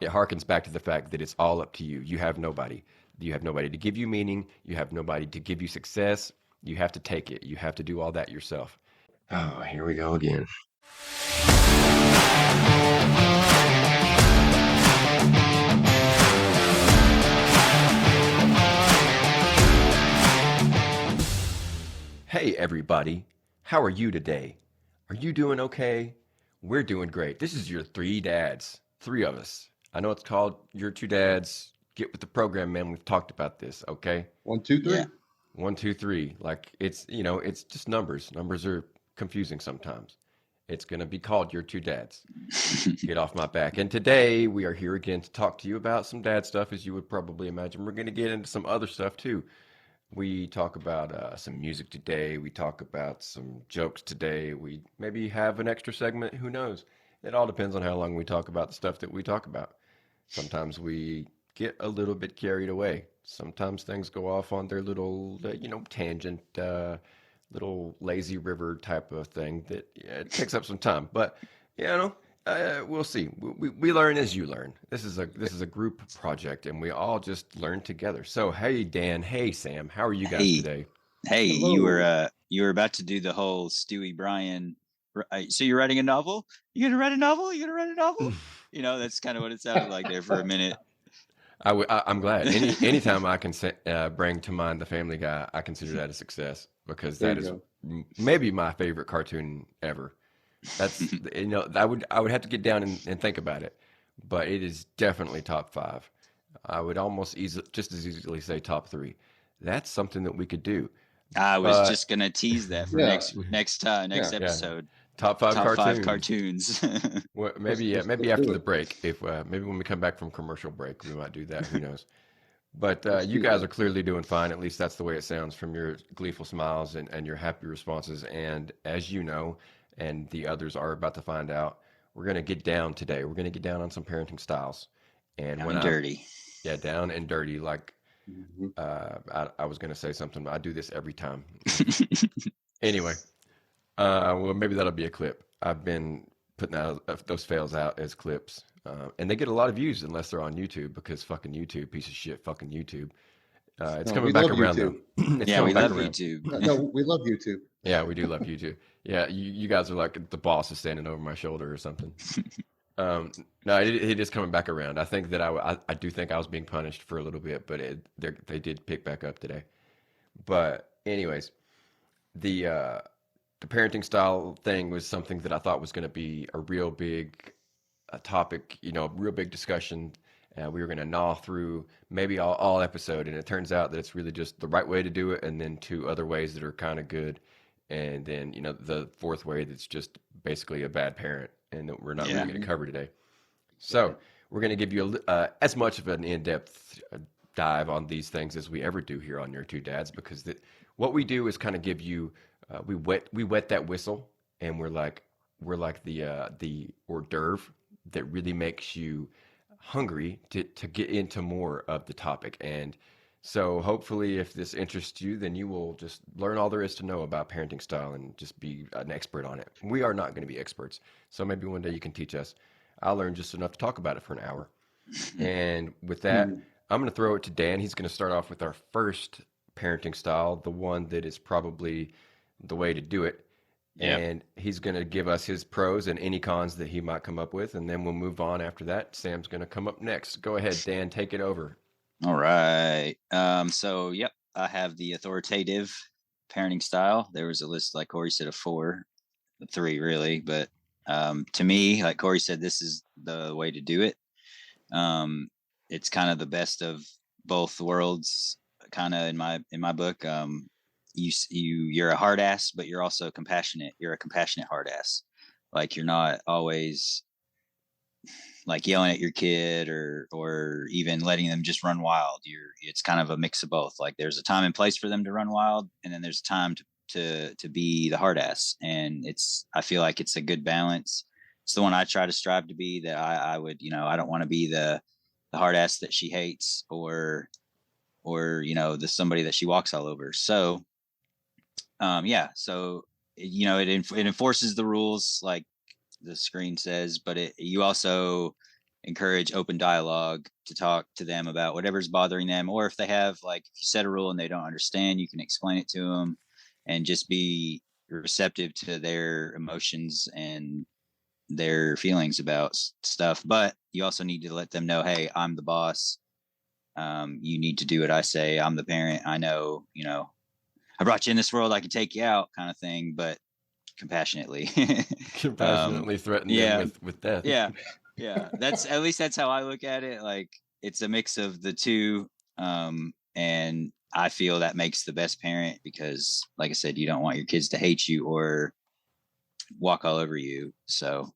it harkens back to the fact that it's all up to you. You have nobody. You have nobody to give you meaning. You have nobody to give you success. You have to take it. You have to do all that yourself. Oh, here we go again. Hey, everybody. How are you today? Are you doing okay? We're doing great. This is your three dads, three of us. I know it's called Your Two Dads. Get with the program, man. We've talked about this, okay? 1, 2, 3. Yeah. 1, 2, 3. Like it's just numbers. Numbers are confusing sometimes. It's going to be called Your Two Dads. Get off my back. And today we are here again to talk to you about some dad stuff, as you would probably imagine. We're going to get into some other stuff too. We talk about some music today. We talk about some jokes today. We maybe have an extra segment. Who knows? It all depends on how long we talk about the stuff that we talk about. Sometimes we get a little bit carried away. Sometimes things go off on their little, tangent, little lazy river type of thing that it takes up some time. But we'll see. We learn as you learn. This is a group project, and we all just learn together. So, hey Dan, hey Sam, how are you guys Hey. today? Hey, Hello. you were about to do the whole Stewie Bryan. So you're writing a novel? You gonna write a novel? You gonna write a novel? That's kind of what it sounded like there for a minute. I'm glad. Anytime I can bring to mind the Family Guy, I consider that a success because There that you is go. maybe my favorite cartoon ever. That's I would have to get down and think about it, but it is definitely top five. I would almost just as easily say top three. That's something that we could do. I was But just gonna tease that for Yeah. next Yeah. episode. top five Top five cartoons. cartoons. Well, Let's maybe after do the it. break, if maybe when we come back from commercial break, we might do that. Who knows? But Let's you do guys that. are clearly doing fine. At least that's the way it sounds from your gleeful smiles and your happy responses. And as you know, and the others are about to find out, we're going to get down today. We're going to get down on some parenting styles. And Down when and dirty. yeah, down and dirty, like Mhm. I was going to say something, but I do this every time. Anyway, well, maybe that'll be a clip. I've been putting those fails out as clips. And they get a lot of views unless they're on YouTube because fucking YouTube, piece of shit, fucking YouTube. It's No, coming we back love around though. YouTube. It's Yeah, coming we back love around. YouTube. No, we love YouTube. Yeah, we do love YouTube. Yeah, you guys are like the boss is standing over my shoulder or something. Um, no, it is coming back around. I think that I do think I was being punished for a little bit, but they did pick back up today. But anyways, the uh, the parenting style thing was something that I thought was going to be a real big topic, real big discussion. We were going to gnaw through maybe all episode, and it turns out that it's really just the right way to do it, and then two other ways that are kind of good, and then the fourth way that's just basically a bad parent, and that we're not really Yeah. going to Mhm. cover today. So we're going to give you as much of an in-depth dive on these things as we ever do here on Your Two Dads, because what we do is kind of give you we wet that whistle, and we're like the hors d'oeuvre that really makes you hungry to get into more of the topic. And so hopefully if this interests you, then you will just learn all there is to know about parenting style and just be an expert on it. We are not going to be experts. So maybe one day you can teach us. I'll learn just enough to talk about it for an hour. And with that, Mhm. I'm going to throw it to Dan. He's going to start off with our first parenting style, the one that is probably the way to do it. Yeah. And he's going to give us his pros and any cons that he might come up with. And then we'll move on after that. Sam's going to come up next. Go ahead, Dan, take it over. All right. So yep, I have the authoritative parenting style. There was a list, like Corey said, of three really, but to me, like Corey said, this is the way to do it. It's kind of the best of both worlds, kind of in my book. You're a hard ass, but you're also compassionate. You're a compassionate hard ass. Like you're not always like yelling at your kid or even letting them just run wild. It's kind of a mix of both. Like there's a time and place for them to run wild, and then there's a time to be the hard ass. And I feel like it's a good balance. It's the one I try to strive to be, that I would, I don't want to be the hard ass that she hates, or the somebody that she walks all over. So yeah, so it enforces the rules like the screen says, but you also encourage open dialogue to talk to them about whatever's bothering them. Or if they have, like, if you set a rule and they don't understand, you can explain it to them and just be receptive to their emotions and their feelings about stuff. But you also need to let them know, hey, I'm the boss. You need to do what I say. I'm the parent. I know, I brought you in this world. I can take you out, kind of thing, but compassionately. Compassionately threaten them Yeah, with death. yeah. That's, at least that's how I look at it. Like, it's a mix of the two. And I feel that makes the best parent because, like I said, you don't want your kids to hate you or walk all over you. So,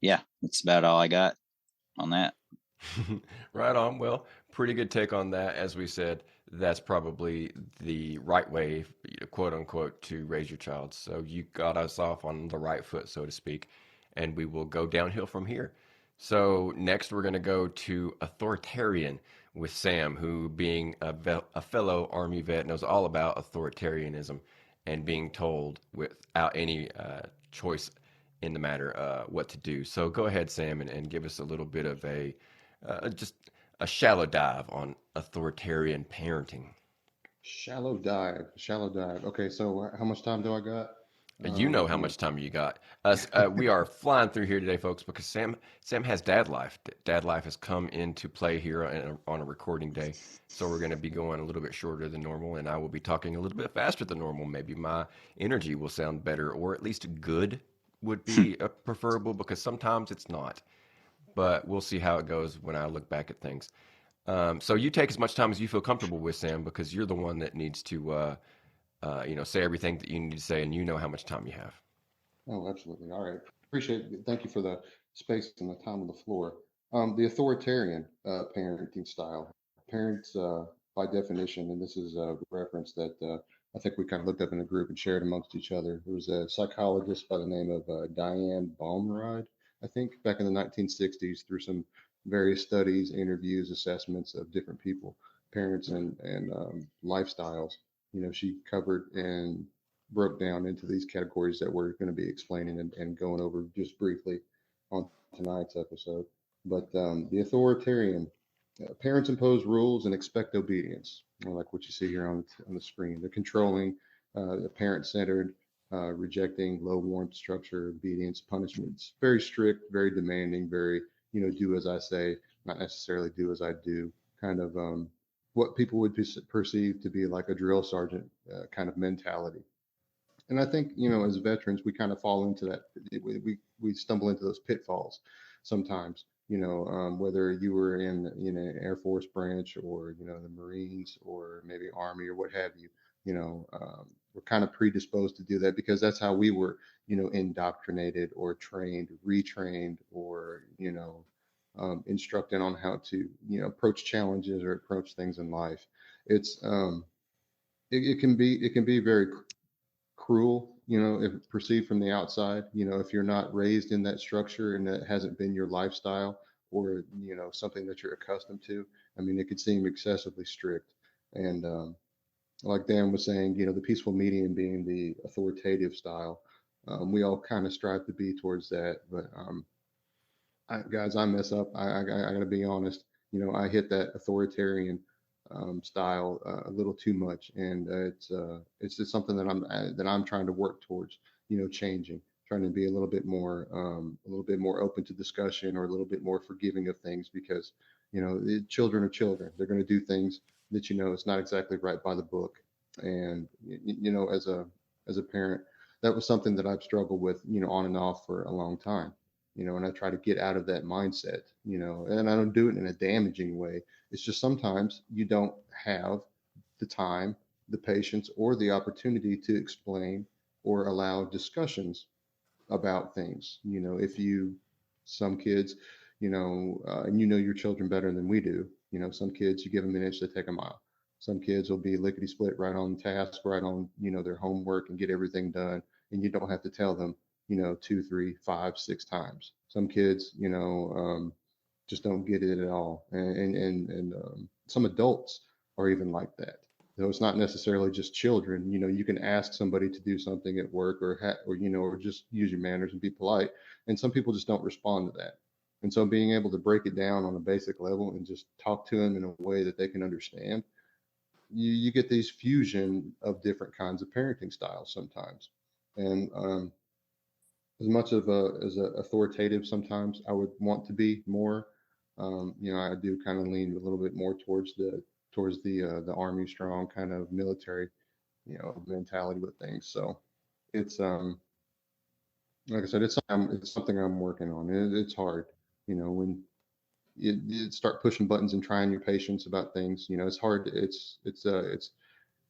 yeah, that's about all I got on that. Right on. Well, pretty good take on that. As we said, that's probably the right way, quote unquote, to raise your child. So you got us off on the right foot, so to speak, and we will go downhill from here. So next, we're going to go to authoritarian with Sam, who, being a fellow Army vet, knows all about authoritarianism and being told without any choice in the matter what to do. So go ahead, Sam, and give us a little bit of just a shallow dive on authoritarian parenting. Shallow dive. Shallow dive. Okay, so how much time do I got? You know how much time you got. Us, we are flying through here today, folks, because Sam has dad life. Dad life has come into play here on a recording day, so we're going to be going a little bit shorter than normal, and I will be talking a little bit faster than normal. Maybe my energy will sound better, or at least good would be preferable, because sometimes it's not. But we'll see how it goes when I look back at things. So you take as much time as you feel comfortable with, Sam, because you're the one that needs to, say everything that you need to say, and you know how much time you have. Oh, absolutely. All right. Appreciate it. Thank you for the space and the time on the floor. The authoritarian parenting style. Parents, by definition, and this is a reference that I think we kind of looked up in a group and shared amongst each other. There was a psychologist by the name of Diane Baumride, I think, back in the 1960s, through some various studies, interviews, assessments of different people, parents, and lifestyles. She covered and broke down into these categories that we're going to be explaining and going over just briefly on tonight's episode. But the authoritarian parents impose rules and expect obedience, like what you see here on the screen. They're controlling, parent centered, rejecting low warmth structure, obedience, punishments. Very strict, very demanding, very, do as I say, not necessarily do as I do, kind of what people would perceive to be like a drill sergeant kind of mentality. And I think, as veterans, we kind of fall into that. We stumble into those pitfalls sometimes. Whether you were in, Air Force branch or the Marines or maybe Army or what have you. We're kind of predisposed to do that because that's how we were, indoctrinated or trained, retrained, or instructed on how to, approach challenges or approach things in life. It's it can be very cruel, if perceived from the outside, if you're not raised in that structure and that hasn't been your lifestyle or, something that you're accustomed to. I mean, it could seem excessively strict. And like Dan was saying, the peaceful medium being the authoritative style. We all kind of strive to be towards that. But guys, I mess up. I got to be honest. I hit that authoritarian style a little too much, and it's just something that I'm trying to work towards. Changing, trying to be a little bit more open to discussion or a little bit more forgiving of things because children are children. They're going to do things that it's not exactly right by the book, and as a parent, that was something that I've struggled with on and off for a long time. And I try to get out of that mindset, and I don't do it in a damaging way. It's just sometimes you don't have the time, the patience, or the opportunity to explain or allow discussions about things. If some kids, and your children better than we do. Some kids, you give them an inch, they take a mile. Some kids will be lickety split right on task, right on, their homework and get everything done. And you don't have to tell them, two, three, five, six times. Some kids, just don't get it at all. And some adults are even like that. So it's not necessarily just children. You can ask somebody to do something at work or or just use your manners and be polite. And some people just don't respond to that. And so being able to break it down on a basic level and just talk to them in a way that they can understand, you get these fusion of different kinds of parenting styles sometimes. And as much of a authoritative sometimes I would want to be more, I do kind of lean a little bit more towards the army strong kind of military, mentality with things. So it's like I said, it's something I'm working on. It's hard, when you start pushing buttons and trying your patience about things. It's hard. It's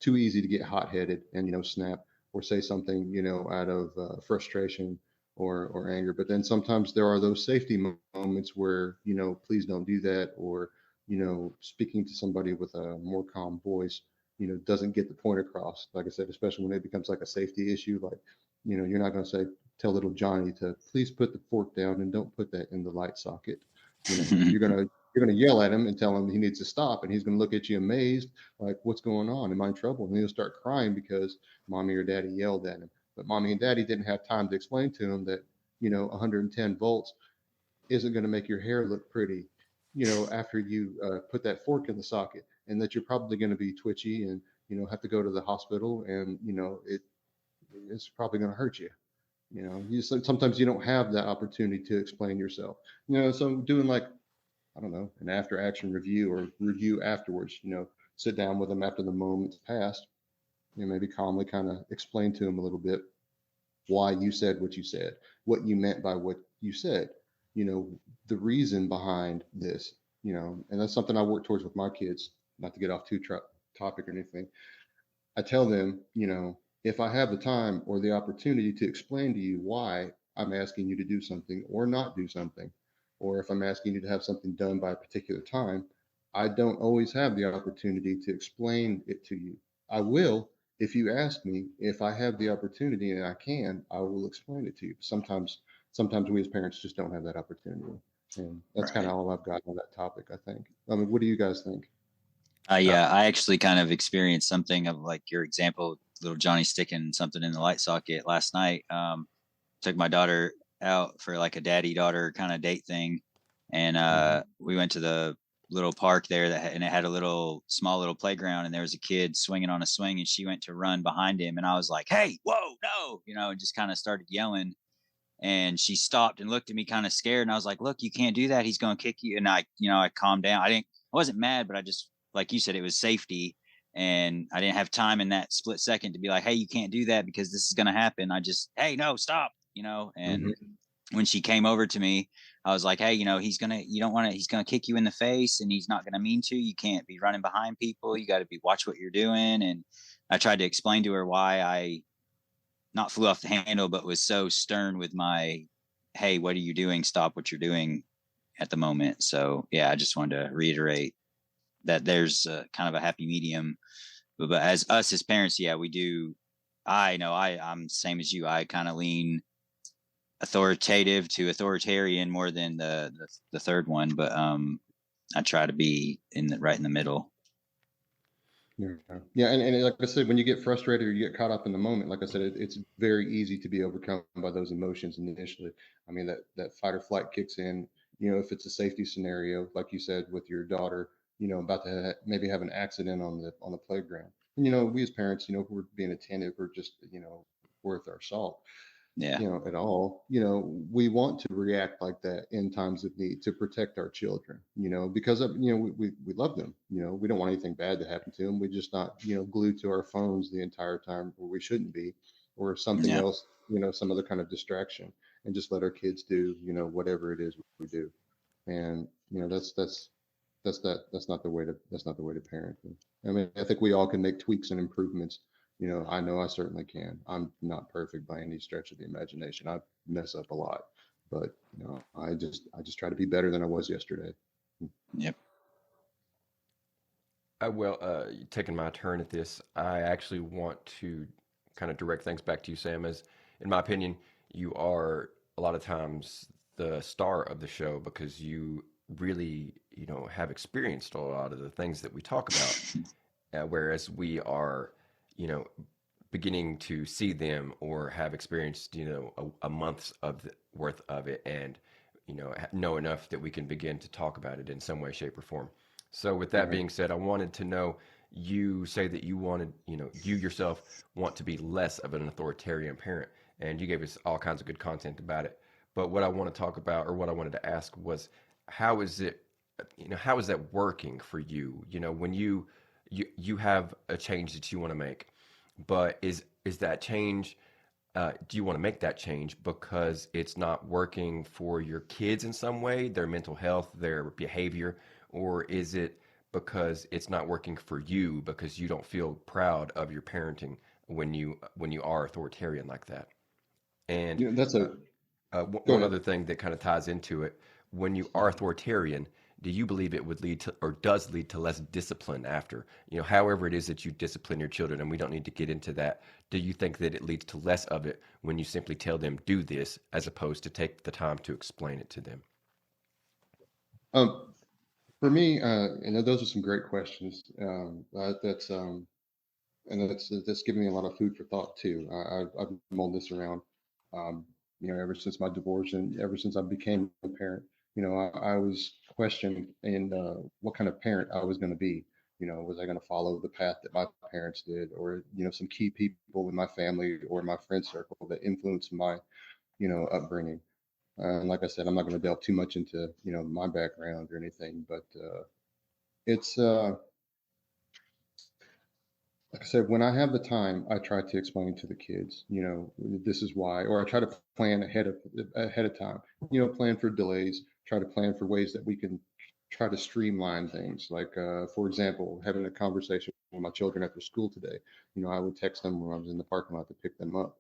too easy to get hot-headed and snap or say something out of frustration or anger. But then sometimes there are those safety moments where please don't do that, or speaking to somebody with a more calm voice doesn't get the point across. Like I said, especially when it becomes like a safety issue, like you're not going to say tell little Johnny to please put the fork down and don't put that in the light socket. You're gonna yell at him and tell him he needs to stop, and he's gonna look at you amazed, like, "What's going on? Am I in trouble?" And he'll start crying because mommy or daddy yelled at him. But mommy and daddy didn't have time to explain to him that 110 volts isn't going to make your hair look pretty, after you put that fork in the socket, and that you're probably going to be twitchy and have to go to the hospital, and it's probably going to hurt you. Sometimes you don't have that opportunity to explain yourself. So doing like, I don't know, an after action review or review afterwards, sit down with them after the moment's passed, maybe calmly kind of explain to them a little bit why you said what you said, what you meant by what you said, you know, the reason behind this, and that's something I work towards with my kids, not to get off too topic or anything. I tell them, if I have the time or the opportunity to explain to you why I'm asking you to do something or not do something, or if I'm asking you to have something done by a particular time, I don't always have the opportunity to explain it to you. I will, if you ask me, if I have the opportunity and I can, I will explain it to you. Sometimes we as parents just don't have that opportunity. And that's kind Right. of all I've got on that topic, I think. I mean, what do you guys think? Uh, Yeah, I actually kind of experienced something of like your example, little Johnny sticking something in the light socket last night. Took my daughter out for like a daddy daughter kind of date thing, and Mhm. we went to the little park there and it had a small little playground, and there was a kid swinging on a swing, and she went to run behind him, and I was like, "Hey, whoa, no!" And just kind of started yelling, and she stopped and looked at me kind of scared, and I was like, "Look, you can't do that. He's going to kick you." And I calmed down. I wasn't mad, but I just, like you said, it was safety, and I didn't have time in that split second to be like, "Hey, you can't do that because this is going to happen." I just, "Hey, no, stop." And Mhm. when she came over to me, I was like, "Hey, you don't want to, he's gonna kick you in the face, and he's not gonna mean to. You can't be running behind people. You got to watch what you're doing." And I tried to explain to her why I not flew off the handle, but was so stern with my, "Hey, what are you doing? Stop what you're doing at the moment." So yeah, I just wanted to reiterate that there's kind of a happy medium. But as us as parents, yeah, we do. I know I'm same as you. I kind of lean authoritative to authoritarian more than the third one, but I try to be right in the middle. Yeah, yeah, and like I said, when you get frustrated or you get caught up in the moment, like I said, it's very easy to be overcome by those emotions initially. I mean, that fight or flight kicks in. If it's a safety scenario, like you said, with your daughter, about to maybe have an accident on the playground, and we as parents, if we're being attentive or just worth our salt, Yeah, at all, we want to react like that in times of need to protect our children, because we love them, we don't want anything bad to happen to them. We're just not, glued to our phones the entire time where we shouldn't be, or something yeah, else, some other kind of distraction, and just let our kids do, whatever it is we do. And, that's not the way to parent. I mean, I think we all can make tweaks and improvements. I know I certainly can. I'm not perfect by any stretch of the imagination. I mess up a lot, but I just try to be better than I was yesterday. yep. taking my turn at this, I actually want to kind of direct things back to you, Sam. As in my opinion, you are a lot of times the star of the show because you really, have experienced a lot of the things that we talk about. Whereas we are, you know, beginning to see them or have experienced, a month's worth of it, and know enough that we can begin to talk about it in some way, shape, or form. So, with that Right. being said, I wanted to know, you say that you wanted, you yourself want to be less of an authoritarian parent, and you gave us all kinds of good content about it. But what I want to talk about, or what I wanted to ask was, how is it, how is that working for you? When you have a change that you want to make, but is that change, do you want to make that change because it's not working for your kids in some way, their mental health, their behavior, or is it because it's not working for you because you don't feel proud of your parenting when you are authoritarian like that? And That's uh, a go one ahead. other thing that kind of ties into it, when you are authoritarian, do you believe it would lead to, or does lead to, less discipline after? However it is that you discipline your children, and we don't need to get into that. Do you think that it leads to less of it when you simply tell them do this, as opposed to take the time to explain it to them? Um, for me, those are some great questions. That's giving me a lot of food for thought too. I've mulled this around, um, ever since my divorce and ever since I became a parent. I was questioned in what kind of parent I was going to be. Was I going to follow the path that my parents did, or some key people in my family or my friend circle that influenced my upbringing. And like I said, I'm not going to delve too much into my background or anything, but it's like I said, when I have the time, I try to explain to the kids, this is why, or I try to plan ahead of time, plan for delays, try to plan for ways that we can try to streamline things. Like, for example, having a conversation with my children after school today, I would text them when I was in the parking lot to pick them up,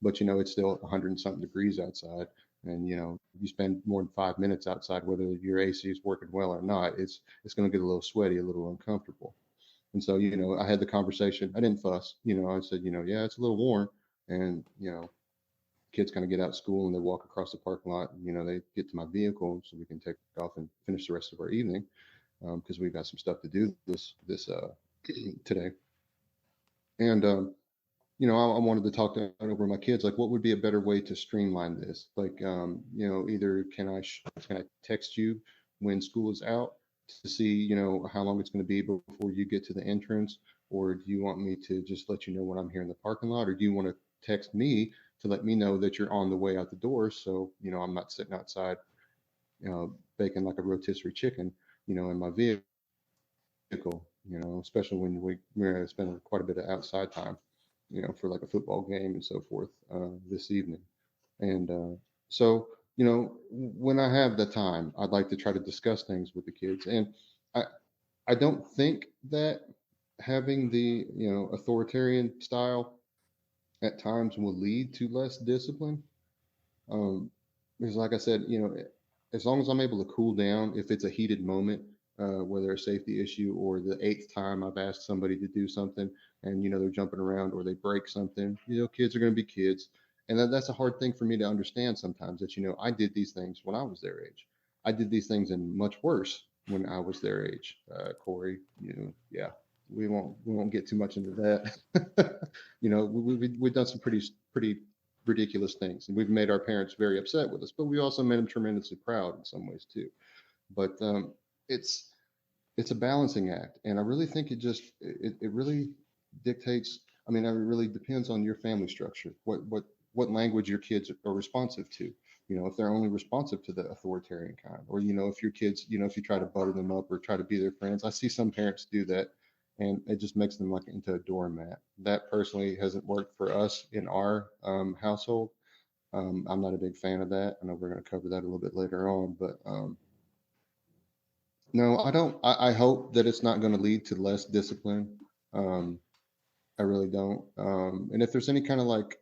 but it's still 100 and something degrees outside. And you spend more than 5 minutes outside, whether your AC is working well or not, it's going to get a little sweaty, a little uncomfortable. And so, I had the conversation. I didn't fuss. I said, yeah, it's a little warm. And, kids kind of get out of school and they walk across the parking lot. And, they get to my vehicle so we can take off and finish the rest of our evening because we've got some stuff to do this today. And I wanted to talk to over my kids, like, what would be a better way to streamline this? Like, either can I text you when school is out to see, how long it's going to be before you get to the entrance, or do you want me to just let you know when I'm here in the parking lot, or do you want to text me to let me know that you're on the way out the door, so I'm not sitting outside, baking like a rotisserie chicken, in my vehicle, especially when we're going to spend quite a bit of outside time, for like a football game and so forth this evening. And so, when I have the time, I'd like to try to discuss things with the kids. And I, I don't think that having the, authoritarian style at times will lead to less discipline. Um, because like I said, as long as I'm able to cool down, if it's a heated moment, whether a safety issue or the eighth time I've asked somebody to do something and, they're jumping around or they break something, kids are going to be kids. And that's a hard thing for me to understand sometimes that, I did these things when I was their age. I did these things and much worse when I was their age. Corey, yeah, we won't get too much into that. We've done some pretty ridiculous things, and we've made our parents very upset with us, but we also made them tremendously proud in some ways too. But it's it's a balancing act, and I really think it really dictates. I mean, it really depends on your family structure. What language your kids are responsive to. If they're only responsive to the authoritarian kind, or if your kids, if you try to butter them up or try to be their friends. I see some parents do that, and it just makes them like into a doormat. That personally hasn't worked for us in our household. I'm not a big fan of that. I know we're going to cover that a little bit later on, but no, I don't. I hope that it's not going to lead to less discipline. Um, I really don't. And if there's any kind of like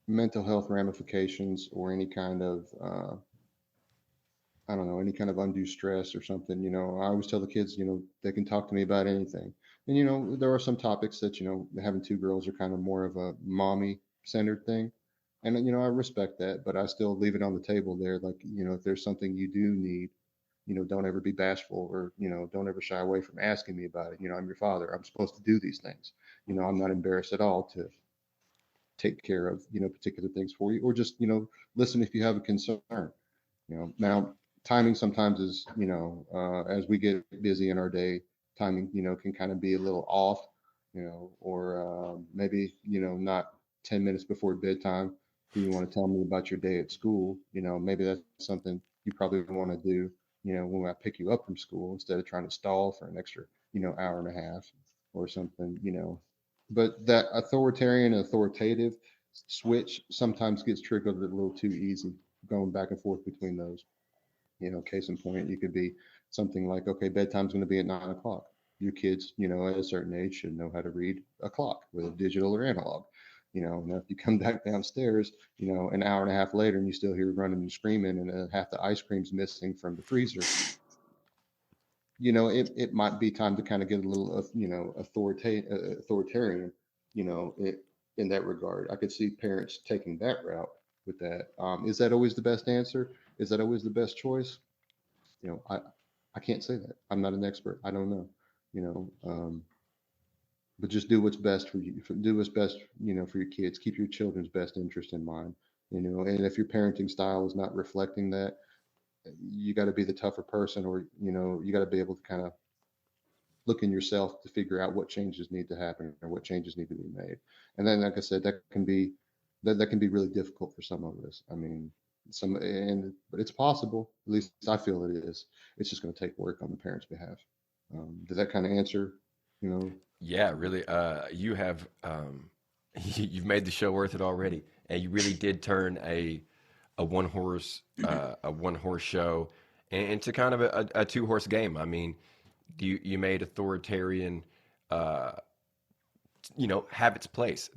mental health ramifications or any kind of, I don't know, any kind of undue stress or something, I always tell the kids, they can talk to me about anything. And, there are some topics that, having two girls are kind of more of a mommy centered thing. And, I respect that, but I still leave it on the table there. Like, if there's something you do need, don't ever be bashful or, don't ever shy away from asking me about it. I'm your father. I'm supposed to do these things. I'm not embarrassed at all to take care of, particular things for you or just, listen if you have a concern. Now timing sometimes is, as we get busy in our day, timing, can kind of be a little off, or maybe, not 10 minutes before bedtime. Do you want to tell me about your day at school? Maybe that's something you probably want to do, when I pick you up from school instead of trying to stall for an extra, hour and a half or something, But that authoritarian and authoritative switch sometimes gets triggered a little too easy, going back and forth between those. Case in point, you could be something like, okay, bedtime's going to be at 9 o'clock. Your kids, at a certain age should know how to read a clock, whether digital or analog. Now if you come back downstairs, an hour and a half later and you still hear running and screaming and half the ice cream's missing from the freezer, it might be time to kind of get a little, authoritarian, in that regard. I could see parents taking that route with that. Is that always the best answer? Is that always the best choice? I can't say that. I'm not an expert. I don't know, you know, but just do what's best for you. Do what's best, for your kids. Keep your children's best interest in mind, and if your parenting style is not reflecting that, you got to be the tougher person, or you got to be able to kind of look in yourself to figure out what changes need to happen or what changes need to be made. And then, like I said, that can be really difficult for some of us. I mean, but it's possible. At least I feel it is. It's just going to take work on the parents' behalf. Does that kind of answer? You know. Yeah, really. You have you've made the show worth it already, and you really did turn a one horse show into kind of a two horse game. I mean, you made authoritarian, uh, have its place.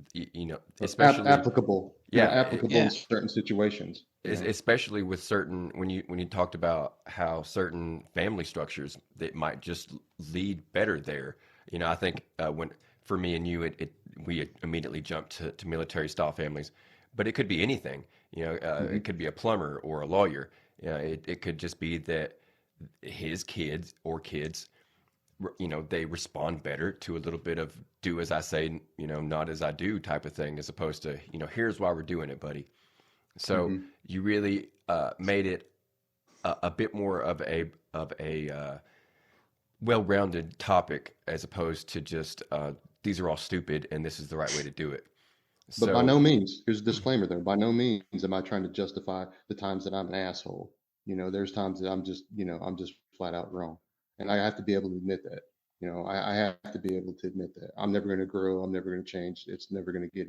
Especially Applicable. yeah, Applicable Yeah. in certain situations. especially with certain when you talked about how certain family structures that might just lead better there. I think when for me and you, we immediately jumped to military style families, but it could be anything. Hmm. It could be a plumber or a lawyer. It could just be that his kids or kids, they respond better to a little bit of do as I say, not as I do type of thing, as opposed to, here's why we're doing it, buddy. So Hmm. you really made it a bit more of a well-rounded topic as opposed to just these are all stupid and this is the right way to do it. But by So no means, here's a disclaimer there. By no means am I trying to justify the times that I'm an asshole. There's times that I'm just flat out wrong. And I have to be able to admit that. I have to be able to admit that. I'm never going to grow. I'm never going to change. It's never going to get,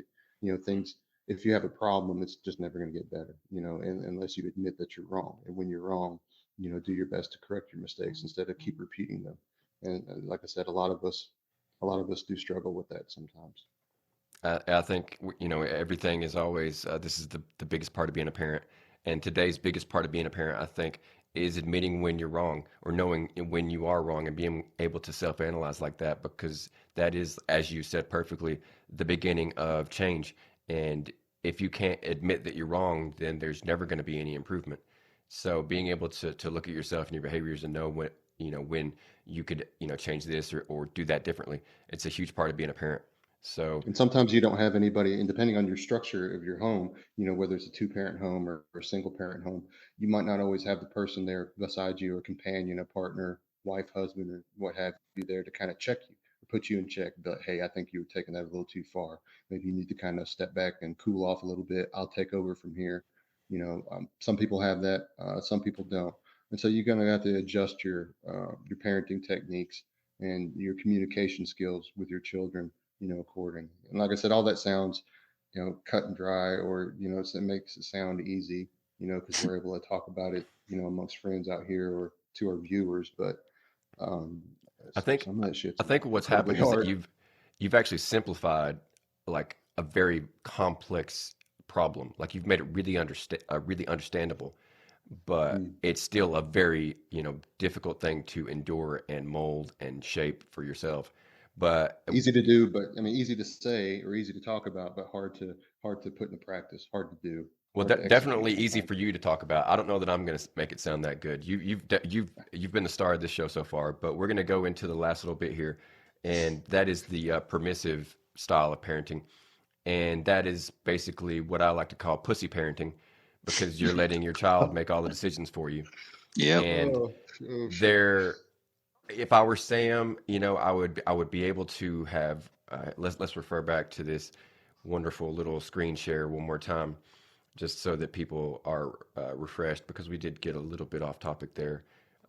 things. If you have a problem, it's just never going to get better, unless you admit that you're wrong. And when you're wrong, do your best to correct your mistakes instead of keep repeating them. And like I said, a lot of us do struggle with that sometimes. I think everything is always this is the biggest part of being a parent, and today's biggest part of being a parent, I think, is admitting when you're wrong or knowing when you are wrong and being able to self-analyze like that, because that is, as you said perfectly, the beginning of change. And if you can't admit that you're wrong, then there's never going to be any improvement. So being able to look at yourself and your behaviors and know when you could change this or do that differently, it's a huge part of being a parent. So And sometimes you don't have anybody, and depending on your structure of your home, whether it's a two-parent home or a single-parent home, you might not always have the person there beside you, a companion, a partner, wife, husband, or what have you there to kind of check you, or put you in check. But hey, I think you were taking that a little too far. Maybe you need to kind of step back and cool off a little bit. I'll take over from here. Some people have that, some people don't, and so you're going to have to adjust your parenting techniques and your communication skills with your children, according. And like I said, all that sounds, cut and dry, or, it makes it sound easy, because we're able to talk about it, amongst friends out here or to our viewers. But um, I think some of that shit's I think what's incredibly happened is that hard. you've actually simplified like a very complex problem. Like you've made it really understandable, but Mm. it's still a very, difficult thing to endure and mold and shape for yourself. But Easy to do, but I mean, easy to say or easy to talk about, but hard to put into practice, hard to do, well, hard to execute definitely easy sometimes. for you to talk about. I don't know that I'm going to make it sound that good. You've been the star of this show so far, but we're going to go into the last little bit here, and that is the permissive style of parenting, and that is basically what I like to call pussy parenting, because you're letting your child make all the decisions for you. Yep. And Shit. there, if I were Sam, I would be able to have. Let's refer back to this wonderful little screen share one more time, just so that people are refreshed, because we did get a little bit off topic there,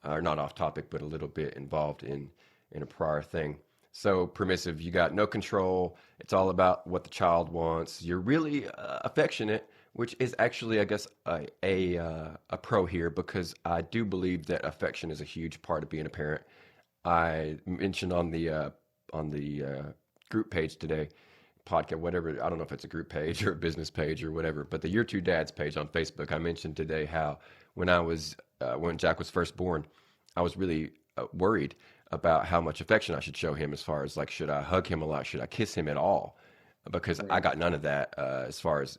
or not off topic, but a little bit involved in a prior thing. So permissive, you got no control. It's all about what the child wants. You're really affectionate, which is actually, I guess, a pro here, because I do believe that affection is a huge part of being a parent. I mentioned on the group page today, podcast, whatever. I don't know if it's a group page or a business page or whatever, but the Your Two Dads page on Facebook. I mentioned today how when Jack was first born, I was really worried about how much affection I should show him, as far as like, should I hug him a lot? Should I kiss him at all? Because I Right. got none of that as far as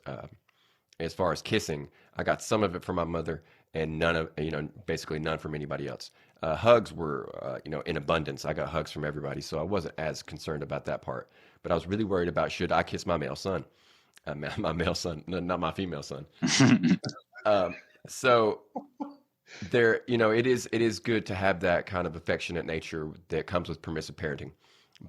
kissing. I got some of it from my mother, and none of, basically none from anybody else. Hugs were, in abundance. I got hugs from everybody, so I wasn't as concerned about that part. But I was really worried about, should I kiss my male son? My male son, no, not my female son. Um, so there, it is good to have that kind of affectionate nature that comes with permissive parenting.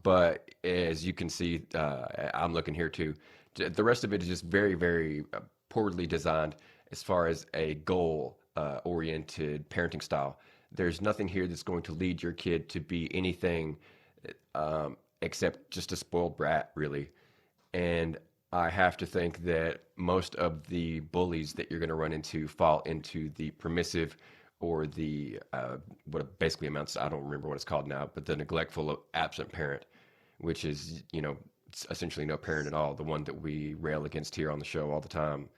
But as you can see, I'm looking here too. The rest of it is just very, very poorly designed as far as a goal oriented parenting style. There's nothing here that's going to lead your kid to be anything except just a spoiled brat, really. And I have to think that most of the bullies that you're going to run into fall into the permissive, or the what basically amounts to, I don't remember what it's called now, but the neglectful absent parent, which is, essentially no parent at all, the one that we rail against here on the show all the time.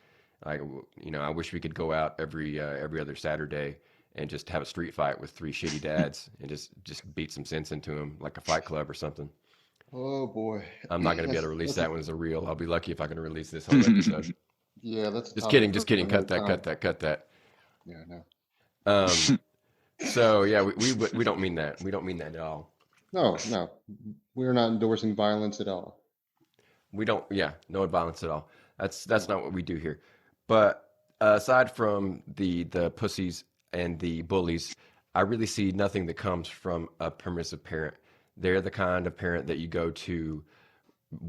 I wish we could go out every other Saturday and just have a street fight with three shitty dads and just beat some sense into them, like a fight club or something. Oh boy. I'm not going to be able to release That's a, that one as a reel. I'll be lucky if I can release this whole episode. yeah, that's a Just topic kidding, just for kidding. another Cut that, time. cut that, cut that. Yeah, no. Um, so yeah, we don't mean that. We don't mean that at all. No, no. We're not endorsing violence at all. We don't. Yeah, no violence at all. That's not what we do here. But aside from the pussies and the bullies, I really see nothing that comes from a permissive parent. They're the kind of parent that you go to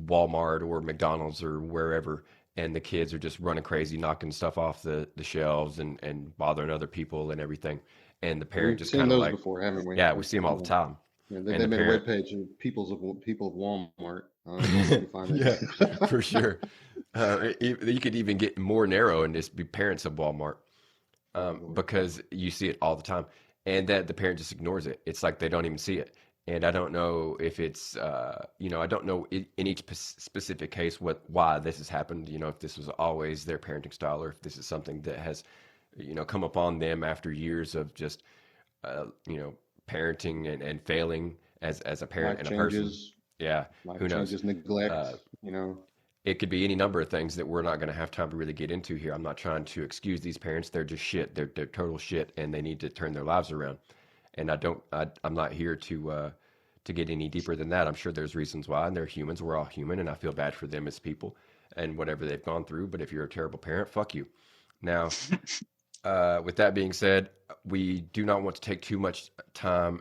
Walmart or McDonald's or wherever, and the kids are just running crazy, knocking stuff off the shelves, and bothering other people and everything. And the parent We've just seen kind of those like, before, haven't we? yeah, we see them all the time. Yeah, And they the made a parent, webpage of people of Walmart. You can find yeah, it. for sure. You could even get more narrow and just be parents of Walmart, Oh Lord. because you see it all the time, and that the parent just ignores it. It's like they don't even see it. And I don't know if it's, I don't know in each specific case why this has happened. If this was always their parenting style, or if this is something that has, come upon them after years of just, uh, you know, parenting and failing as a parent Life and a person. changes, Yeah, life who knows? changes, neglect, Uh, you know. it could be any number of things that we're not going to have time to really get into here. I'm not trying to excuse these parents. They're just shit. They're total shit, and they need to turn their lives around. And I'm not here to get any deeper than that. I'm sure there's reasons why, and they're humans. We're all human, and I feel bad for them as people and whatever they've gone through. But if you're a terrible parent, fuck you. Now, with that being said, we do not want to take too much time,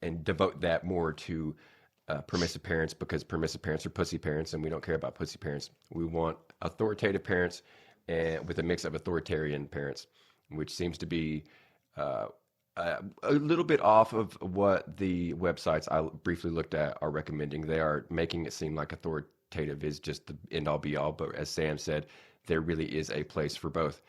and devote that more to permissive parents, because permissive parents are pussy parents, and we don't care about pussy parents. We want authoritative parents, and with a mix of authoritarian parents, which seems to be uh, a little bit off of what the websites I briefly looked at are recommending. They are making it seem like authoritative is just the end all be all, but as Sam said, there really is a place for both.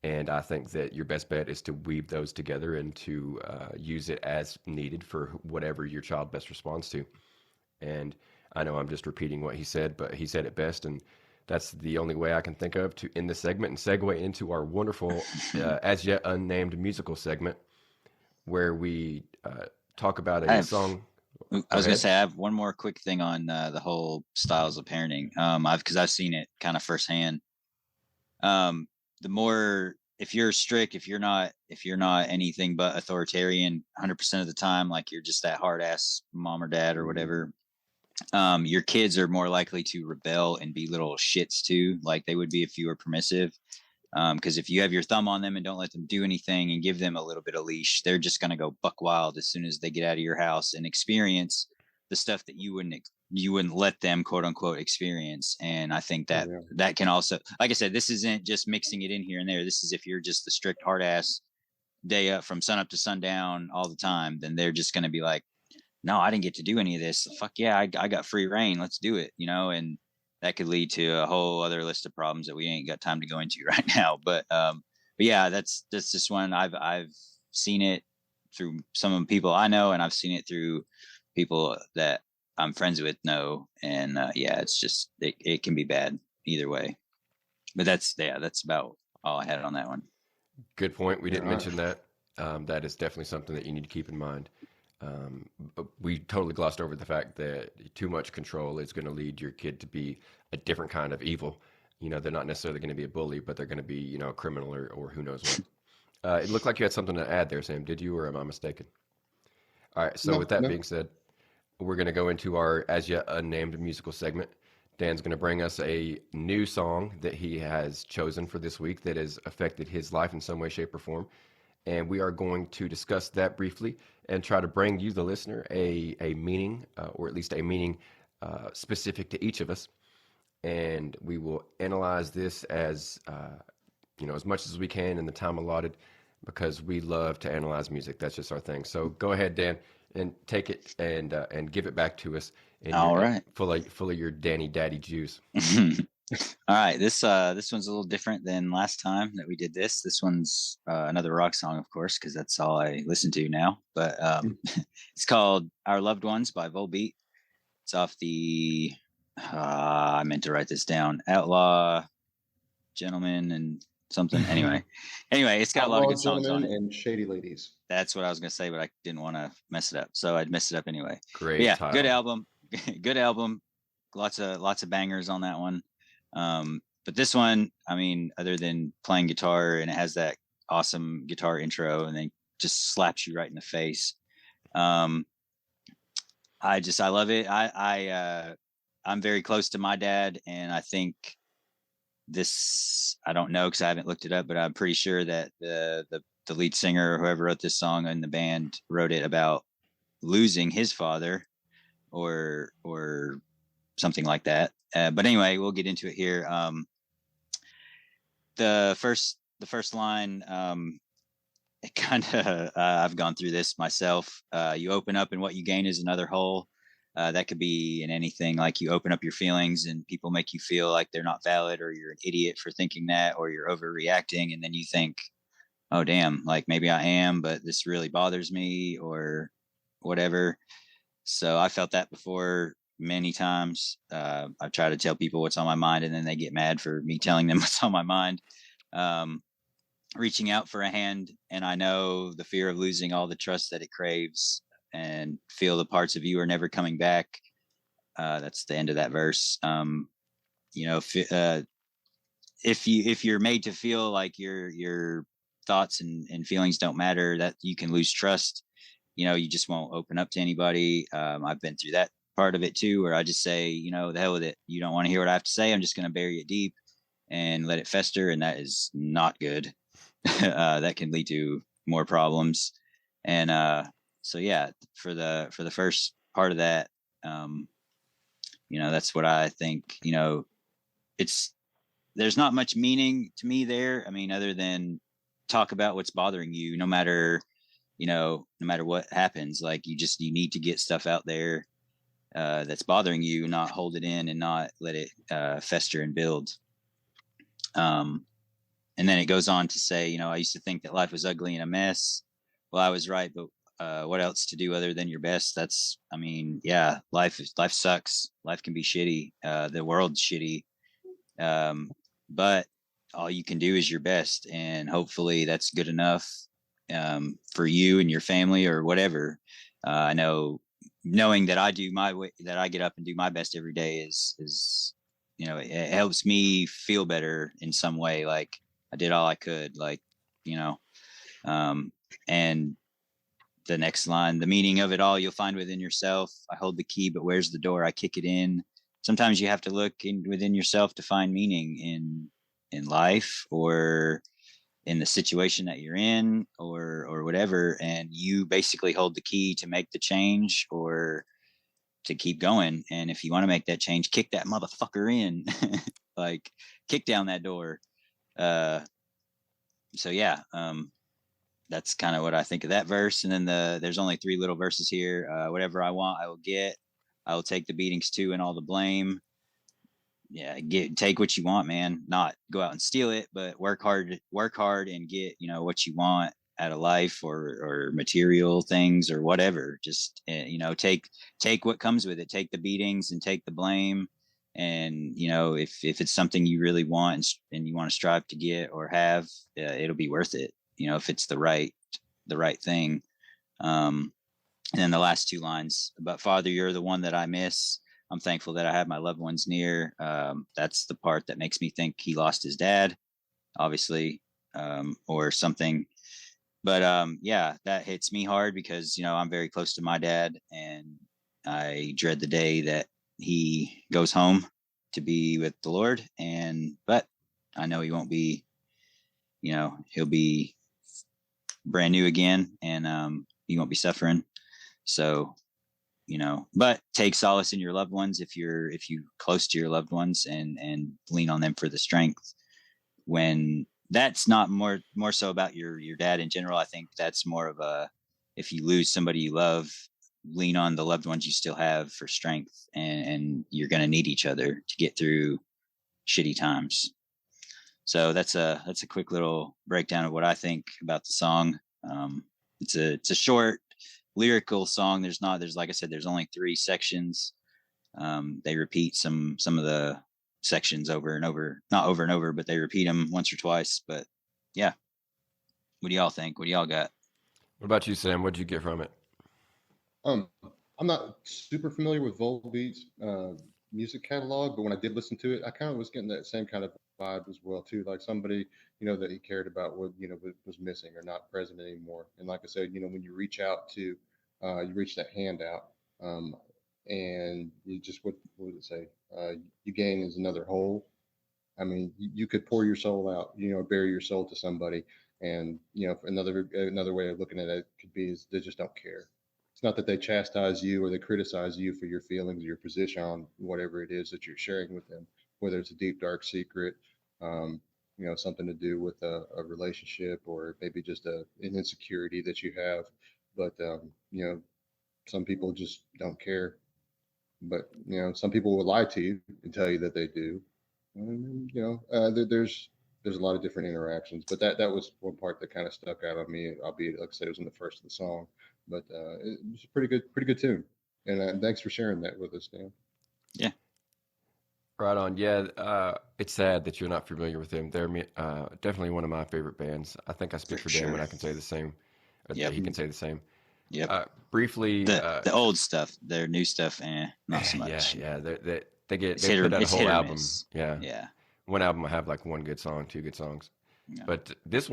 And I think that your best bet is to weave those together and to use it as needed for whatever your child best responds to. And I know I'm just repeating what he said, but he said it best. And that's the only way I can think of to end this segment and segue into our wonderful, as yet unnamed musical segment, where we talk about I a have, song. I Go was gonna ahead. say I have one more quick thing on the whole styles of parenting. I've seen it kind of firsthand. The more, if you're strict, if you're not anything but authoritarian 100% of the time, like you're just that hard ass mom or dad or Mm, whatever, your kids are more likely to rebel and be little shits too, like they would be if you were permissive. Because if you have your thumb on them and don't let them do anything and give them a little bit of leash, they're just going to go buck wild as soon as they get out of your house and experience the stuff that you wouldn't let them, quote unquote, experience. And I think that that can also, like I said, this isn't just mixing it in here and there. This is if you're just the strict hard ass day up from sun up to sundown all the time, then they're just going to be like, no, I didn't get to do any of this. Fuck yeah, I got free reign. Let's do it, and that could lead to a whole other list of problems that we ain't got time to go into right now. But yeah, that's just one I've seen it through some of the people I know, and I've seen it through people that I'm friends with know, and yeah, it's just it can be bad either way. But that's about all I had on that one. Good point. We didn't mention that. That is definitely something that you need to keep in mind. We totally glossed over the fact that too much control is going to lead your kid to be a different kind of evil. They're not necessarily going to be a bully, but they're going to be, a criminal or who knows what. It looked like you had something to add there, Sam. Did you, or am I mistaken? All right. So with that being said, we're going to go into our as yet unnamed musical segment. Dan's going to bring us a new song that he has chosen for this week that has affected his life in some way, shape, or form. And we are going to discuss that briefly and try to bring you, the listener, a meaning, or at least a meaning specific to each of us. And we will analyze this as as much as we can in the time allotted, because we love to analyze music. That's just our thing. So go ahead, Dan, and take it and give it back to us. All right, full of your Danny Daddy juice. All right, this one's a little different than last time that we did this. This one's another rock song, of course, because that's all I listen to now. But it's called "Our Loved Ones" by Volbeat. It's off the I meant to write this down. Outlaw Gentlemen and something. Anyway, it's got a lot of good songs on it. And Shady Ladies. That's what I was gonna say, but I didn't want to mess it up, so I'd mess it up anyway. Great, but yeah, title. Good album. Good album. Lots of bangers on that one. But this one, I mean, other than playing guitar, and it has that awesome guitar intro and then just slaps you right in the face. I love it. I'm very close to my dad, and I think this, I don't know, cause I haven't looked it up, but I'm pretty sure that the lead singer or whoever wrote this song in the band wrote it about losing his father or something like that. But anyway, we'll get into it here. The first line, it kind of, I've gone through this myself. You open up and what you gain is another hole. That could be in anything, like you open up your feelings and people make you feel like they're not valid, or you're an idiot for thinking that, or you're overreacting. And then you think, oh, damn, like maybe I am, but this really bothers me or whatever. So I felt that before many times. I try to tell people what's on my mind, and then they get mad for me telling them what's on my mind. Reaching out for a hand, and I know the fear of losing all the trust that it craves, and feel the parts of you are never coming back. That's the end of that verse. If you're made to feel like your thoughts and feelings don't matter, that you can lose trust. You just won't open up to anybody. I've been through that part of it too, where I just say, the hell with it. You don't want to hear what I have to say. I'm just going to bury it deep and let it fester. And that is not good. That can lead to more problems. And so yeah, for the first part of that, that's what I think. There's not much meaning to me there. I mean, other than talk about what's bothering you, no matter what happens. Like you need to get stuff out there that's bothering you, not hold it in and not let it fester and build. And then it goes on to say, I used to think that life was ugly and a mess. Well, I was right, but what else to do other than your best? Yeah, life sucks. Life can be shitty. The world's shitty. But all you can do is your best, and hopefully that's good enough for you and your family or whatever. I know, knowing that I do my way, that I get up and do my best every day is it helps me feel better in some way. Like I did all I could, and the next line, the meaning of it all you'll find within yourself. I hold the key, but where's the door? I kick it in. Sometimes you have to look within yourself to find meaning in life, or in the situation that you're in, or whatever, and you basically hold the key to make the change or to keep going. And if you want to make that change, kick that motherfucker in. Like, kick down that door. So yeah, that's kind of what I think of that verse. And then there's only 3 little verses here. Whatever I want, I will get. I will take the beatings too and all the blame. Yeah, take what you want, man. Not go out and steal it, but work hard and get, what you want out of life, or material things or whatever. Just, take what comes with it. Take the beatings and take the blame. And, if it's something you really want and you want to strive to get or have, it'll be worth it. If it's the right thing. And then the last 2 lines, but Father, you're the one that I miss. I'm thankful that I have my loved ones near. That's the part that makes me think he lost his dad, obviously, or something. But yeah, that hits me hard because, I'm very close to my dad, and I dread the day that he goes home to be with the Lord. But I know he won't be, he'll be brand new again, and he won't be suffering. So, but take solace in your loved ones if you close to your loved ones, and lean on them for the strength. When that's not more so about your dad in general. I think that's more of if you lose somebody you love, lean on the loved ones you still have for strength, and you're going to need each other to get through shitty times. So that's a quick little breakdown of what I think about the song. It's a short lyrical song. There's like I said, there's only 3 sections. They repeat some of the sections over and over, not over and over, but they repeat them once or twice. But yeah, what do y'all think? What do y'all got? What about you, Sam? What'd you get from it? I'm not super familiar with Volbeat's music catalog, but when I did listen to it, I kind of was getting that same kind of vibe as well too, like somebody that he cared about what was missing or not present anymore. And like I said, when you reach out to you reach that hand out, and you just what would it say? You gain is another hole. I mean, you could pour your soul out, bare your soul to somebody, and another way of looking at it could be is they just don't care. It's not that they chastise you or they criticize you for your feelings or your position on whatever it is that you're sharing with them, whether it's a deep dark secret, something to do with a relationship, or maybe just an insecurity that you have. But some people just don't care. But some people will lie to you and tell you that they do. And, there's a lot of different interactions, but that was one part that kind of stuck out on me. Albeit, like I said, it was in the first of the song, but it was a pretty good tune. And thanks for sharing that with us, Dan. Yeah. Right on. Yeah, it's sad that you're not familiar with them. They're definitely one of my favorite bands. I think I speak for Dan when I can say the same. Yep. He can say the same. Yep. Briefly, the old stuff, their new stuff, not so much. Yeah. They put out a whole album. Yeah. Yeah. One album will have like 1 good song, 2 good songs. Yeah. But this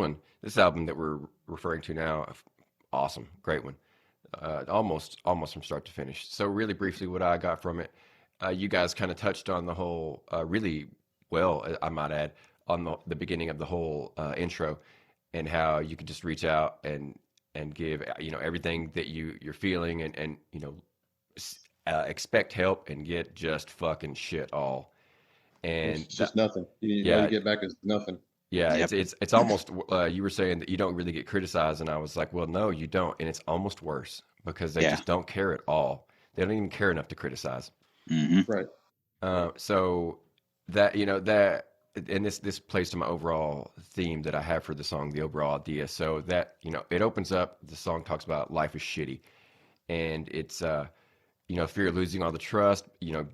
album that we're referring to now, awesome, great one. Almost from start to finish. So really briefly, what I got from it, you guys kind of touched on the whole really well, I might add, on the beginning of the whole intro, and how you can just reach out and give everything that you're feeling, and expect help and get just fucking shit all. And it's just nothing. All you get back is nothing. Yeah, yep. It's almost you were saying that you don't really get criticized, and I was like, well, no, you don't, and it's almost worse because they just don't care at all. They don't even care enough to criticize. Mm-hmm. Right. So that that, and this plays to my overall theme that I have for the song, the overall idea. So that it opens up. The song talks about life is shitty, and it's fear of losing all the trust.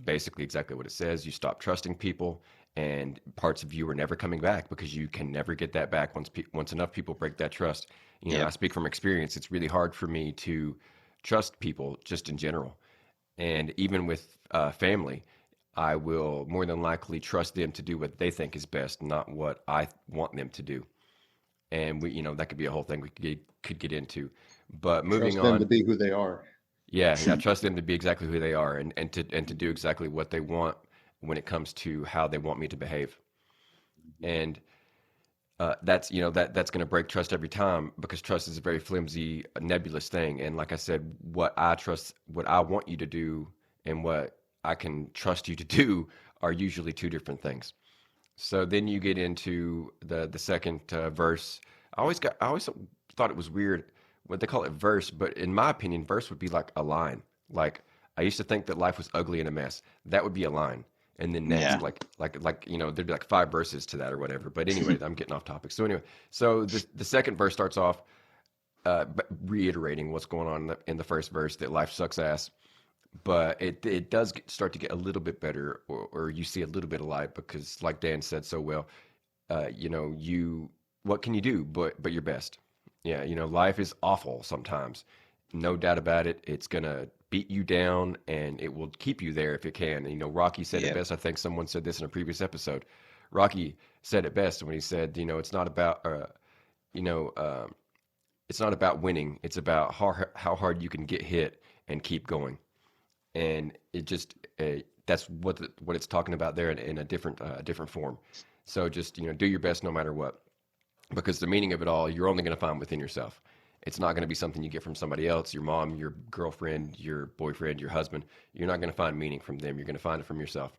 Basically exactly what it says. You stop trusting people, and parts of you are never coming back because you can never get that back once enough people break that trust. I speak from experience. It's really hard for me to trust people just in general, and even with family, I will more than likely trust them to do what they think is best, not what I want them to do. and that could be a whole thing we could get into. But moving Trust them to on, be who they are. yeah, trust them to be exactly who they are, and to do exactly what they want when it comes to how they want me to behave. And that's going to break trust every time, because trust is a very flimsy, nebulous thing. And like I said, what I trust, what I want you to do, and what I can trust you to do are usually two different things. So then you get into the second verse. I always thought it was weird when they call it verse, but in my opinion, verse would be like a line. Like, I used to think that life was ugly and a mess. That would be a line. And then Yeah. next, there'd be like five verses to that or whatever. But anyway, I'm getting off topic. So anyway, so the second verse starts off reiterating what's going on in the first verse, that life sucks ass. But it does start to get a little bit better, or you see a little bit of light, because like Dan said so well, you what can you do but your best? Yeah, life is awful sometimes, no doubt about it. It's gonna beat you down, and it will keep you there if it can. And, Rocky said it Yep. best. I think someone said this in a previous episode. Rocky said it best when he said, it's not about you know it's not about winning. It's about how hard you can get hit and keep going. And it just that's what it's talking about there in a different form. So just do your best no matter what, because the meaning of it all you're only going to find within yourself. It's not going to be something you get from somebody else, your mom, your girlfriend, your boyfriend, your husband. You're not going to find meaning from them. You're going to find it from yourself.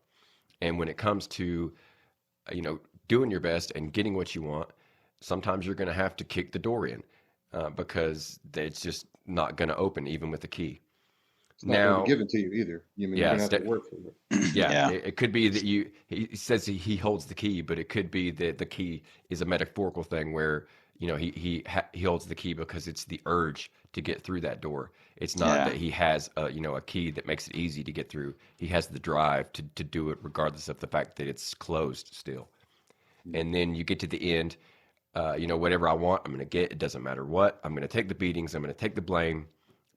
And when it comes to doing your best and getting what you want, sometimes you're going to have to kick the door in, because it's just not going to open even with the key. It's not going to Now, be given to you either. You're yeah, going to have to work for it. yeah, Yeah. it could be that he says he holds the key, but it could be that the key is a metaphorical thing where, he holds the key because it's the urge to get through that door. It's not Yeah. that he has a key that makes it easy to get through. He has the drive to do it regardless of the fact that it's closed still. And then you get to the end, whatever I want, I'm going to get. It doesn't matter what. I'm going to take the beatings. I'm going to take the blame.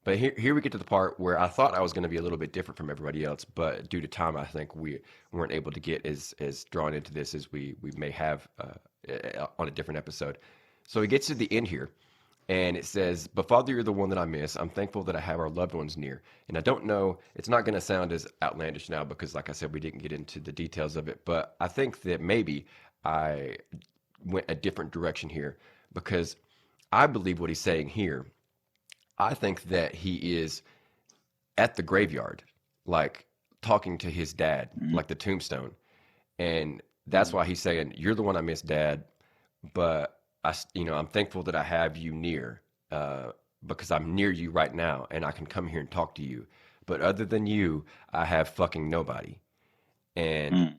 But here we get to the part where I thought I was going to be a little bit different from everybody else, but due to time, I think we weren't able to get as drawn into this as we may have on a different episode. So he gets to the end here, and it says, "But Father, you're the one that I miss. I'm thankful that I have our loved ones near." And I don't know, it's not going to sound as outlandish now because, like I said, we didn't get into the details of it. But I think that maybe I went a different direction here, because I believe what he's saying here. I think that he is at the graveyard, like talking to his dad, Mhm. like the tombstone. And that's why he's saying, "You're the one I miss, Dad, but I'm thankful that I have you near, because I'm near you right now and I can come here and talk to you. But other than you, I have fucking nobody." And Mm.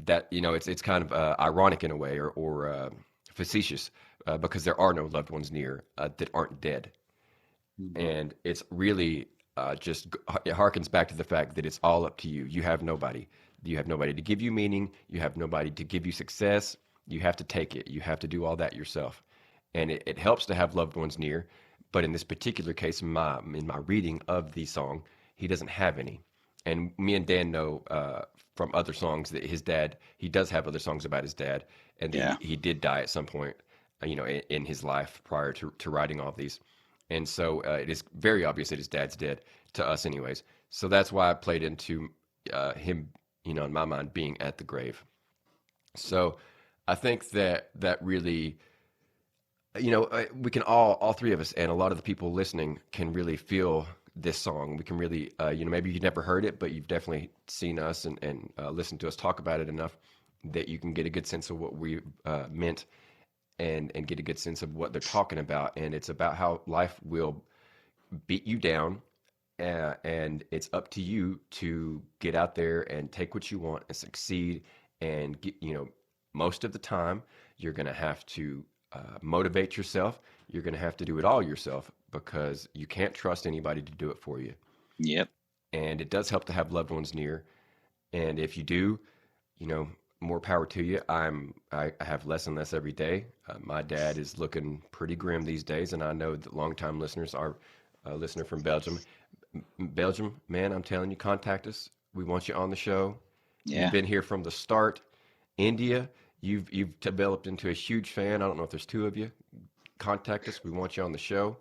that, it's kind of ironic in a way, or facetious, because there are no loved ones near that aren't dead. And it's really it harkens back to the fact that it's all up to you. You have nobody. You have nobody to give you meaning. You have nobody to give you success. You have to take it. You have to do all that yourself. And it helps to have loved ones near. But in this particular case, in my reading of the song, he doesn't have any. And me and Dan know from other songs that his dad, he does have other songs about his dad, and that Yeah. he did die at some point, in his life prior to writing all of these. And so it is very obvious that his dad's dead, to us anyways. So that's why I played into him, in my mind, being at the grave. So I think that really, we can all three of us, and a lot of the people listening can really feel this song. We can really, maybe you've never heard it, but you've definitely seen us and listened to us talk about it enough that you can get a good sense of what we meant, and get a good sense of what they're talking about. And it's about how life will beat you down, and it's up to you to get out there and take what you want and succeed. And get, most of the time, you're going to have to motivate yourself. You're going to have to do it all yourself, because you can't trust anybody to do it for you. Yep. And it does help to have loved ones near. And if you do, more power to you. I have less and less every day. My dad is looking pretty grim these days, and I know that longtime listeners, our listener from Belgium, man, I'm telling you, contact us. We want you on the show. Yeah. You've been here from the start. India, you've developed into a huge fan. I don't know if there's two of you. contact us. We want you on the show.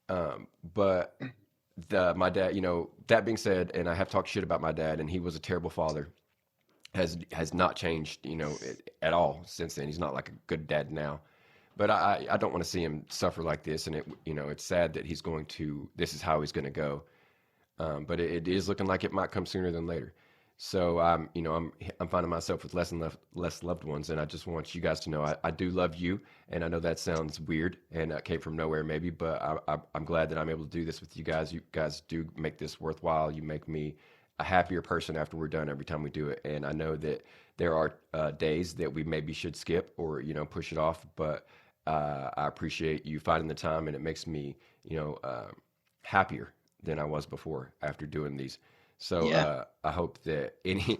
But my dad, that being said, and I have talked shit about my dad, and he was a terrible father. Has not changed, at all since then. He's not like a good dad now. But I don't want to see him suffer like this, and it's sad that this is how he's going to go. But it is looking like it might come sooner than later. So I'm finding myself with less loved ones, and I just want you guys to know I do love you, and I know that sounds weird and came from nowhere maybe, but I'm glad that I'm able to do this with you guys. You guys do make this worthwhile. You make me a happier person after we're done every time we do it, and I know that there are days that we maybe should skip or push it off, but I appreciate you finding the time, and it makes me happier than I was before after doing these. So Yeah. I hope that any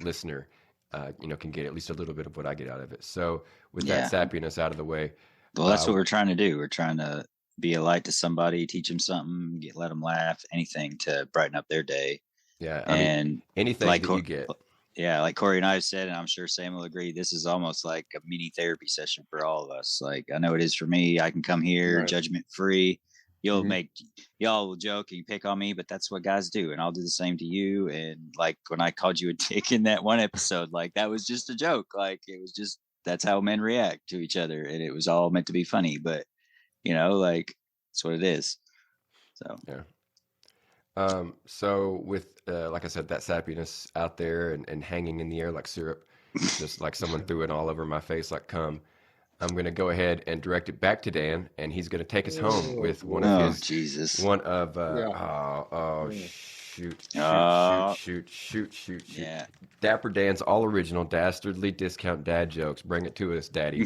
listener can get at least a little bit of what I get out of it. So with that Yeah. sappiness out of the way, Well, that's what we're trying to do. We're trying to be a light to somebody, teach them something, let them laugh, anything to brighten up their day. yeah, I mean And anything like, that you get. yeah, like Corey and I have said, and I'm sure Sam will agree, this is almost like a mini therapy session for all of us. Like, I know it is for me. I can come here Right. judgment free. You'll Mhm. y'all will joke and you pick on me, but that's what guys do. And I'll do the same to you. And like when I called you a dick in that one episode, like that was just a joke. Like it was just, that's how men react to each other. And it was all meant to be funny, but like that's what it is. So Yeah. So with like I said, that sappiness out there and hanging in the air like syrup, just like someone threw it all over my face like cum. I'm gonna go ahead and direct it back to Dan, and he's gonna take us home with one of oh his Jesus. oh Yeah. shoot Uh, shoot. Yeah. Dapper Dan's all original dastardly discount dad jokes. Bring it to us, Daddy.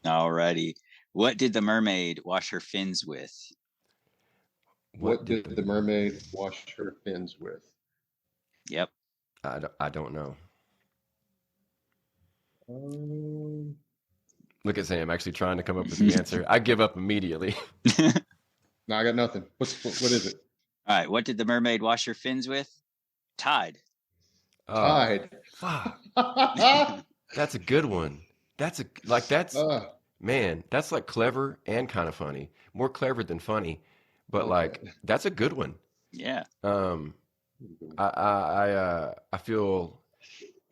Alrighty. What did the mermaid wash her fins with? What did the mermaid wash her fins with? Yep. I don't know. Um, Look at Sam actually trying to come up with the answer. I give up immediately. no, I got nothing. What is it? All right. What did the mermaid wash her fins with? Tide. Oh, Tide. fuck. Uh, That's a good one. That's man, that's like clever and kind of funny. More clever than funny, but like that's a good one. Yeah. I feel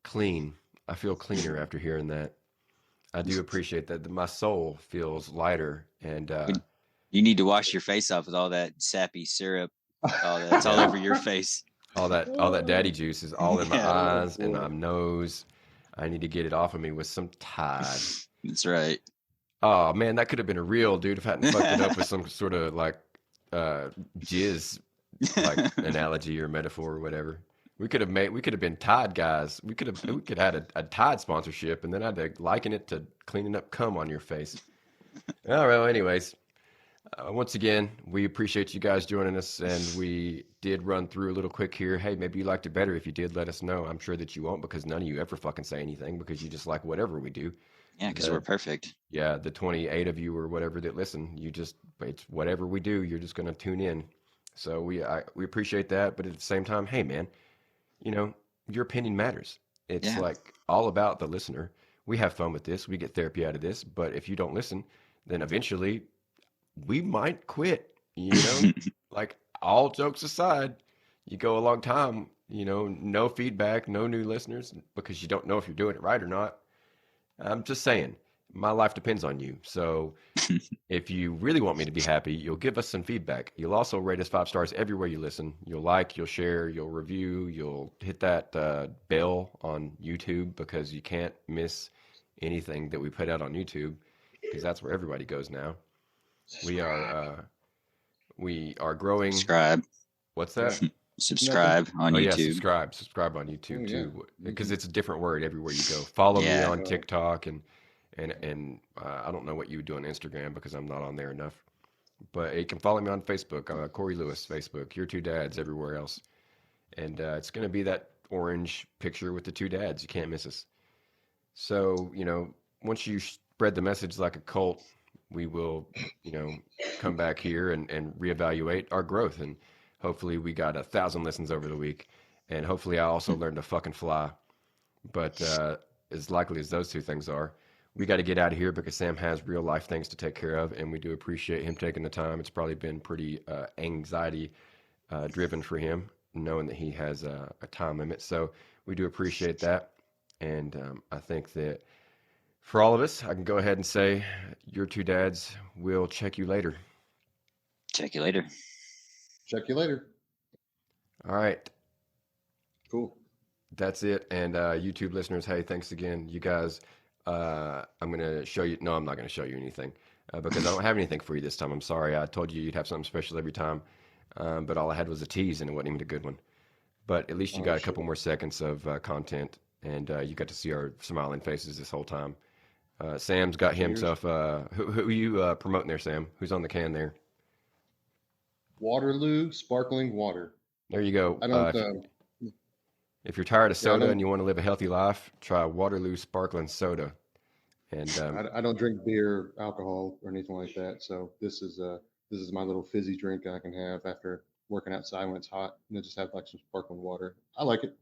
clean. I feel cleaner after hearing that. I do appreciate that. My soul feels lighter, and You need to wash your face off with all that sappy syrup. All that's all over your face. all that daddy juice is all in my Yeah. eyes and my nose. I need to get it off of me with some Tide. That's right. Oh man, that could have been a real dude if I hadn't fucked it up with some sort of like jizz like analogy or metaphor or whatever. We could have been Tide guys. We could have had a Tide sponsorship, and then I'd liken it to cleaning up cum on your face. All right. Well, anyways, once again, we appreciate you guys joining us, and we did run through a little quick here. Hey, maybe you liked it better. If you did, let us know. I'm sure that you won't, because none of you ever fucking say anything because you just like whatever we do. Yeah, because we're perfect. Yeah, the 28 of you or whatever that listen, it's whatever we do, you're just going to tune in. So we appreciate that, but at the same time, hey man, your opinion matters. It's like all about the listener. We have fun with this. We get therapy out of this, but if you don't listen, then eventually we might quit, Like all jokes aside, you go a long time, no feedback, no new listeners because you don't know if you're doing it right or not. I'm just saying, my life depends on you. So if you really want me to be happy, you'll give us some feedback. You'll also rate us 5 stars everywhere you listen. You'll like, you'll share, you'll review, you'll hit that bell on YouTube because you can't miss anything that we put out on YouTube because that's where everybody goes now. We are growing. Subscribe. What's that? Subscribe on YouTube. Yeah, subscribe on YouTube too, because it's a different word everywhere you go. Follow me on TikTok and I don't know what you would do on Instagram because I'm not on there enough. But you can follow me on Facebook, Corey Lewis Facebook, Your Two Dads everywhere else, and it's going to be that orange picture with the two dads. You can't miss us. So once you spread the message like a cult, we will come back here and reevaluate our growth, and hopefully we got 1,000 listens over the week, and hopefully I also learned to fucking fly. But as likely as those two things are, we got to get out of here because Sam has real life things to take care of, and we do appreciate him taking the time. It's probably been pretty anxiety driven for him, knowing that he has a time limit. So we do appreciate that, and I think that for all of us, I can go ahead and say your two dads will check you later. Check you later. Check you later. All right. Cool. That's it. And YouTube listeners, hey, thanks again. You guys, I'm going to show you. No, I'm not going to show you anything because I don't have anything for you this time. I'm sorry. I told you you'd have something special every time, but all I had was a tease and it wasn't even a good one. But at least you got a couple more seconds of content, and you got to see our smiling faces this whole time. Sam's got himself. Who are you promoting there, Sam? Who's on the can there? Waterloo sparkling water. There you go. I don't. If you're tired of Yeah, I soda don't- and you want to live a healthy life, try Waterloo sparkling soda. And I don't drink beer, alcohol, or anything like that. So this is my little fizzy drink I can have after working outside when it's hot, and I just have like some sparkling water. I like it.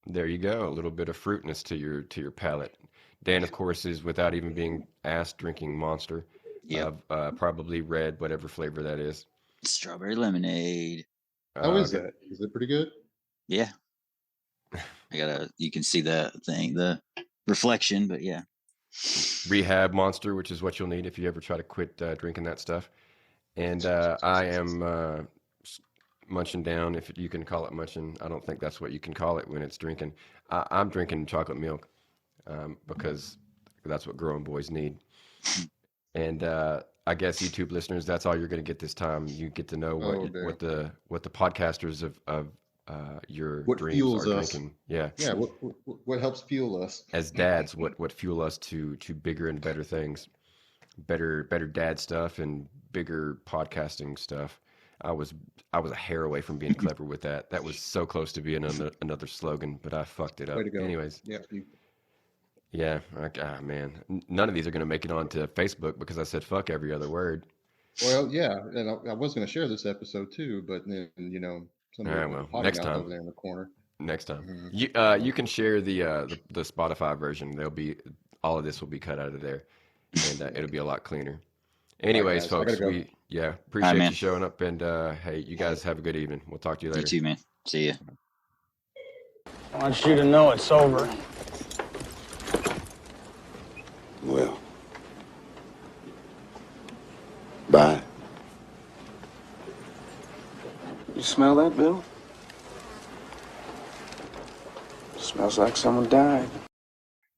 there you go, a little bit of fruitness to your palate. Dan, of course, is without even being asked drinking Monster. Yep. Probably red, whatever flavor that is. Strawberry lemonade. How is Okay. that? Is it pretty good? Yeah. You can see the reflection, but yeah. Rehab Monster, which is what you'll need if you ever try to quit drinking that stuff. And I am munching down, if you can call it munching. I don't think that's what you can call it when it's drinking. I'm drinking chocolate milk because that's what growing boys need. And I guess YouTube listeners, that's all you're going to get this time. You get to know what the podcasters of your What dreams fuels are us. drinking. Yeah, Yeah. What helps fuel us? as dads, what fuel us to bigger and better things, better dad stuff and bigger podcasting stuff. I was a hair away from being clever with that. That was so close to being another slogan, but I fucked it up. Way to go. Anyways, Yeah. yeah, man, none of these are going to make it onto Facebook because I said fuck every other word. Well, yeah, and I was going to share this episode too, but then somebody All right, with well, a potty next mouth time. over there in the corner. Next time, Mhm. you can share the Spotify version. There'll be all of this will be cut out of there, and it'll be a lot cleaner. Anyways, guys, I folks, gotta go. appreciate man. you showing up, and hey, you guys have a good evening. We'll talk to you later. You too, man. See ya. I want you to know it's over. Well, bye. You smell that, Bill? Smells like someone died.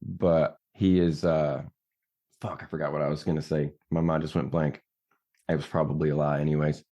But he is fuck, I forgot what I was gonna say. My mind just went blank. It was probably a lie anyways.